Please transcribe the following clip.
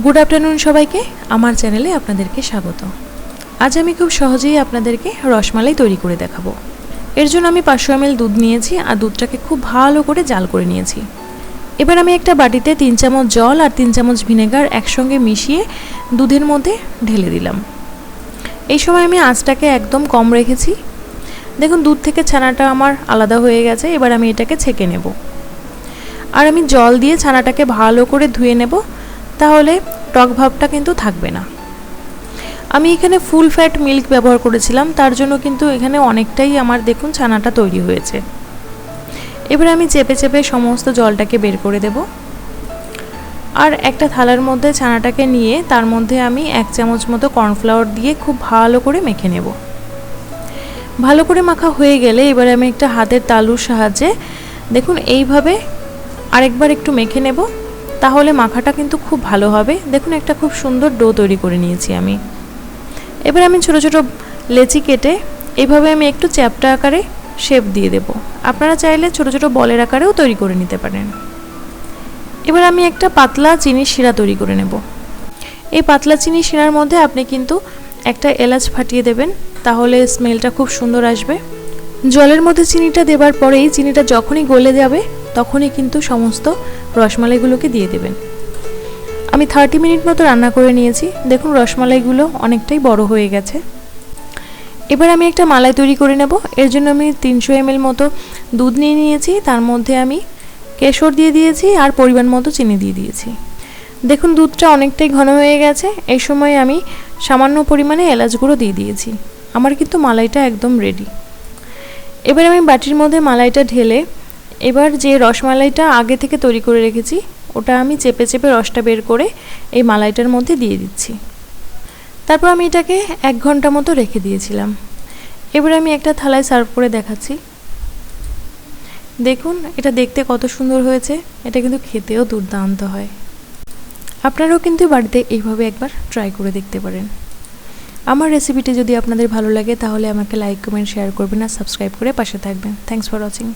Good afternoon সবাইকে, আমার চ্যানেলে আপনাদেরকে স্বাগত। আজ আমি খুব সহজেই আপনাদেরকে রসমালাই তৈরি করে দেখাবো। এর জন্য আমি 500 ml দুধ নিয়েছি আর দুধটাকে খুব ভালো করে জাল করে নিয়েছি। এবার আমি একটা বাটিতে 3 চামচ জল আর 3 চামচ ভিনেগার একসঙ্গে মিশিয়ে দুধের মধ্যে ঢেলে দিলাম। এই সময় আমি আঁচটাকে একদম কম রেখেছি। দেখুন দুধ থেকে ছানাটা আমার আলাদা হয়ে গেছে। এবার আমি এটাকে ছেঁকে নেব আর আমি জল দিয়ে ছানাটাকে ভালো করে ধুয়ে নেব, তাহলে টক ভাবটা কিন্তু থাকবে না। আমি এখানে ফুল ফ্যাট মিল্ক ব্যবহার করেছিলাম, তার জন্য কিন্তু এখানে অনেকটাই আমার দেখুন ছানাটা তৈরি হয়েছে। এবার আমি চেপে চেপে সমস্ত জলটাকে বের করে দেব আর একটা থালার মধ্যে ছানাটাকে নিয়ে তার মধ্যে আমি 1 চামচ মতো কর্নফ্লাওয়ার দিয়ে খুব ভালো করে মেখে নেব। ভালো করে মাখা হয়ে গেলে এবার আমি একটা হাতের তালুর সাহায্যে দেখুন এইভাবে আরেকবার একটু মেখে নেব, তাহলে মাখাটা কিন্তু খুব ভালো হবে। দেখুন একটা খুব সুন্দর ডো তৈরি করে নিয়েছি আমি। এবার আমি ছোট ছোট লেচি কেটে এইভাবে আমি একটু চ্যাপ্টা আকারে শেপ দিয়ে দেব। আপনারা চাইলে ছোট ছোট বলের আকারেও তৈরি করে নিতে পারেন। এবার আমি একটা পাতলা চিনির শিরা তৈরি করে নেব। এই পাতলা চিনির শিরার মধ্যে আপনি কিন্তু একটা এলাচ ফাটিয়ে দেবেন, তাহলে স্মেলটা খুব সুন্দর আসবে। জলের মধ্যে চিনিটা দেবার পরেই চিনিটা যখনই গলে যাবে তখনই কিন্তু সমস্ত রসমালাইগুলোকে দিয়ে দেবেন। আমি 30 মিনিট মতো রান্না করে নিয়েছি। দেখুন রসমালাইগুলো অনেকটাই বড় হয়ে গেছে। এবার আমি একটা মালাই তৈরি করে নেব। এর জন্য আমি 300 ml মতো দুধ নিয়ে নিয়েছি, তার মধ্যে আমি কেশর দিয়ে দিয়েছি আর পরিমাণ মতো চিনি দিয়ে দিয়েছি। দেখুন দুধটা অনেকটাই ঘন হয়ে গেছে। এই সময় আমি সামান্য পরিমাণে এলাচ গুঁড়ো দিয়ে দিয়েছি। আমার কিন্তু মালাইটা একদম রেডি। এবার আমি বাটির মধ্যে মালাইটা ঢেলে এবার যে রসমালাইটা আগে থেকে তৈরি করে রেখেছি ওটা আমি চেপে চেপে রসটা বের করে এই মালাইটার মধ্যে দিয়ে দিচ্ছি। তারপর আমি এটাকে 1 ঘন্টা মতো রেখে দিয়েছিলাম। এবার আমি একটা থালায় সার্ভ করে দেখাচ্ছি। দেখুন এটা দেখতে কত সুন্দর হয়েছে, এটা কিন্তু খেতেও দুর্দান্ত হয়। আপনারাও কিন্তু বাড়িতে এইভাবে একবার ট্রাই করে দেখতে পারেন। আমার রেসিপিটি যদি আপনাদের ভালো লাগে তাহলে আমাকে লাইক, কমেন্ট, শেয়ার করবেন আর সাবস্ক্রাইব করে পাশে থাকবেন। Thanks for watching.